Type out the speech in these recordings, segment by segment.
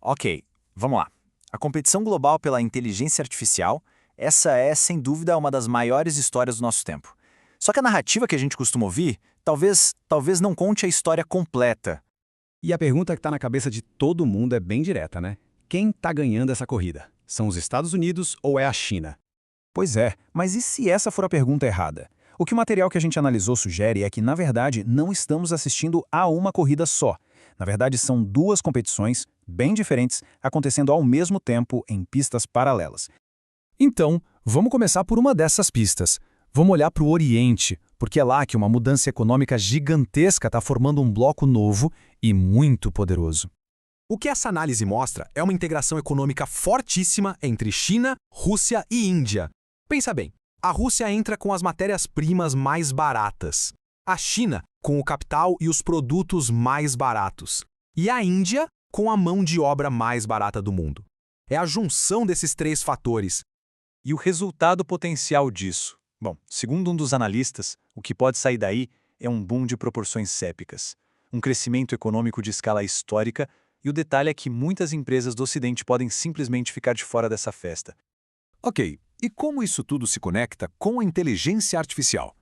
Ok, vamos lá. A competição global pela inteligência artificial, essa é, sem dúvida, uma das maiores histórias do nosso tempo. Só que a narrativa que a gente costuma ouvir, talvez não conte a história completa. E a pergunta que está na cabeça de todo mundo é bem direta, né? Quem está ganhando essa corrida? São os Estados Unidos ou é a China? Pois é, mas e se essa for a pergunta errada? O que o material que a gente analisou sugere é que, na verdade, não estamos assistindo a uma corrida só. Na verdade, são duas competições, bem diferentes, acontecendo ao mesmo tempo em pistas paralelas. Então, vamos começar por uma dessas pistas. Vamos olhar para o Oriente, porque é lá que uma mudança econômica gigantesca está formando um bloco novo e muito poderoso. O que essa análise mostra é uma integração econômica fortíssima entre China, Rússia e Índia. Pensa bem, a Rússia entra com as matérias-primas mais baratas, a China com o capital e os produtos mais baratos, e a Índia com a mão de obra mais barata do mundo. É a junção desses três fatores. E o resultado potencial disso? Bom, segundo um dos analistas, o que pode sair daí é um boom de proporções épicas, um crescimento econômico de escala histórica, e o detalhe é que muitas empresas do Ocidente podem simplesmente ficar de fora dessa festa. Ok, e como isso tudo se conecta com a inteligência artificial?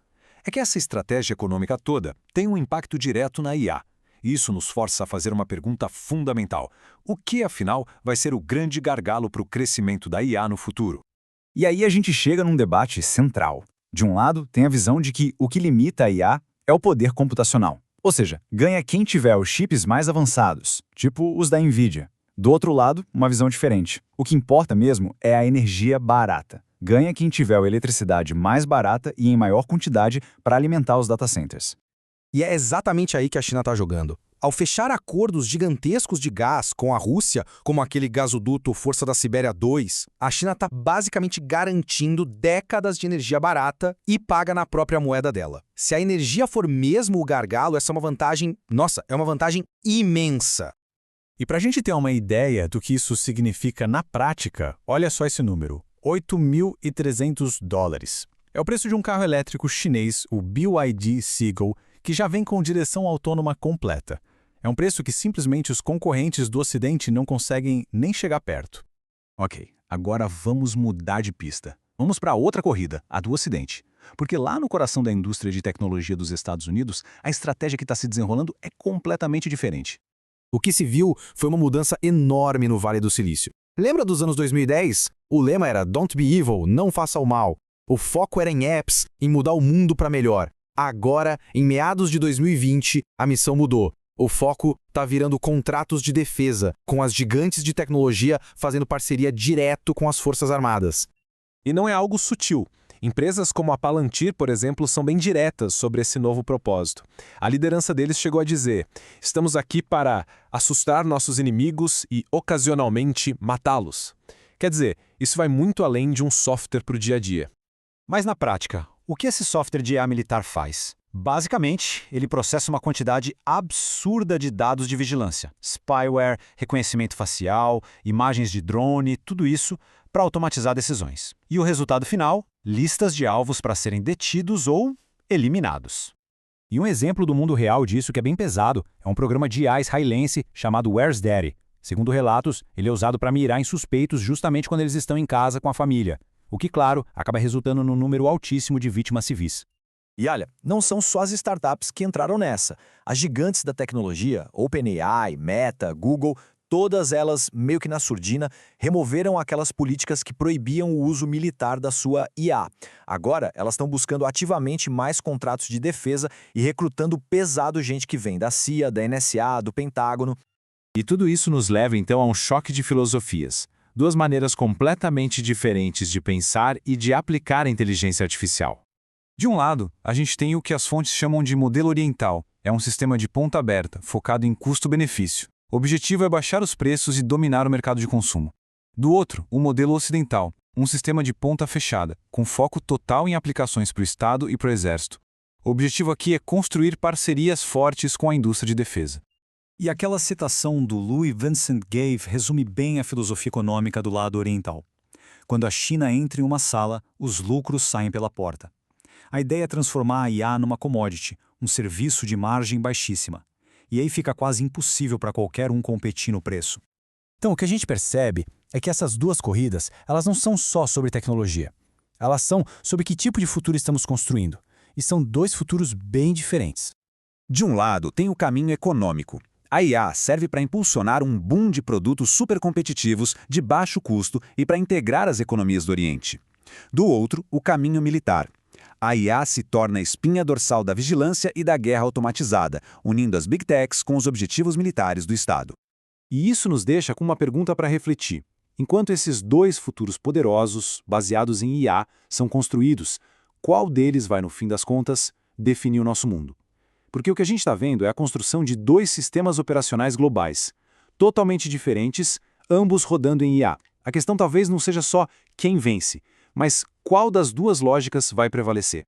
É que essa estratégia econômica toda tem um impacto direto na IA. Isso nos força a fazer uma pergunta fundamental. O que, afinal, vai ser o grande gargalo para o crescimento da IA no futuro? E aí a gente chega num debate central. De um lado, tem a visão de que o que limita a IA é o poder computacional. Ou seja, ganha quem tiver os chips mais avançados, tipo os da NVIDIA. Do outro lado, uma visão diferente. O que importa mesmo é a energia barata. Ganha quem tiver a eletricidade mais barata e em maior quantidade para alimentar os data centers. E é exatamente aí que a China está jogando. Ao fechar acordos gigantescos de gás com a Rússia, como aquele gasoduto Força da Sibéria 2, a China está basicamente garantindo décadas de energia barata e paga na própria moeda dela. Se a energia for mesmo o gargalo, essa é uma vantagem, é uma vantagem imensa. E para a gente ter uma ideia do que isso significa na prática, olha só esse número, $8.300. É o preço de um carro elétrico chinês, o BYD Seagull, que já vem com direção autônoma completa. É um preço que simplesmente os concorrentes do Ocidente não conseguem nem chegar perto. Ok, agora vamos mudar de pista. Vamos para outra corrida, a do Ocidente. Porque lá no coração da indústria de tecnologia dos Estados Unidos, a estratégia que está se desenrolando é completamente diferente. O que se viu foi uma mudança enorme no Vale do Silício. Lembra dos anos 2010? O lema era Don't be evil, não faça o mal. O foco era em apps, em mudar o mundo para melhor. Agora, em meados de 2020, a missão mudou. O foco está virando contratos de defesa, com as gigantes de tecnologia fazendo parceria direto com as Forças Armadas. E não é algo sutil. Empresas como a Palantir, por exemplo, são bem diretas sobre esse novo propósito. A liderança deles chegou a dizer: estamos aqui para assustar nossos inimigos e, ocasionalmente, matá-los. Quer dizer, isso vai muito além de um software para o dia a dia. Mas na prática, o que esse software de IA militar faz? Basicamente, ele processa uma quantidade absurda de dados de vigilância, spyware, reconhecimento facial, imagens de drone, tudo isso para automatizar decisões. E o resultado final? Listas de alvos para serem detidos ou eliminados. E um exemplo do mundo real disso que é bem pesado é um programa de IA israelense chamado Where's Daddy. Segundo relatos, ele é usado para mirar em suspeitos justamente quando eles estão em casa com a família. O que, claro, acaba resultando num número altíssimo de vítimas civis. E olha, não são só as startups que entraram nessa. As gigantes da tecnologia, OpenAI, Meta, Google, todas elas, meio que na surdina, removeram aquelas políticas que proibiam o uso militar da sua IA. Agora, elas estão buscando ativamente mais contratos de defesa e recrutando pesado gente que vem da CIA, da NSA, do Pentágono. E tudo isso nos leva, então, a um choque de filosofias. Duas maneiras completamente diferentes de pensar e de aplicar a inteligência artificial. De um lado, a gente tem o que as fontes chamam de modelo oriental. É um sistema de ponta aberta, focado em custo-benefício. O objetivo é baixar os preços e dominar o mercado de consumo. Do outro, o modelo ocidental, um sistema de ponta fechada, com foco total em aplicações para o Estado e para o Exército. O objetivo aqui é construir parcerias fortes com a indústria de defesa. E aquela citação do Louis Vincent Gave resume bem a filosofia econômica do lado oriental. Quando a China entra em uma sala, os lucros saem pela porta. A ideia é transformar a IA numa commodity, um serviço de margem baixíssima. E aí fica quase impossível para qualquer um competir no preço. Então, o que a gente percebe é que essas duas corridas, elas não são só sobre tecnologia. Elas são sobre que tipo de futuro estamos construindo. E são dois futuros bem diferentes. De um lado, tem o caminho econômico. A IA serve para impulsionar um boom de produtos supercompetitivos de baixo custo e para integrar as economias do Oriente. Do outro, o caminho militar. A IA se torna a espinha dorsal da vigilância e da guerra automatizada, unindo as Big Techs com os objetivos militares do Estado. E isso nos deixa com uma pergunta para refletir. Enquanto esses dois futuros poderosos, baseados em IA, são construídos, qual deles vai, no fim das contas, definir o nosso mundo? Porque o que a gente está vendo é a construção de dois sistemas operacionais globais, totalmente diferentes, ambos rodando em IA. A questão talvez não seja só quem vence, mas qual das duas lógicas vai prevalecer.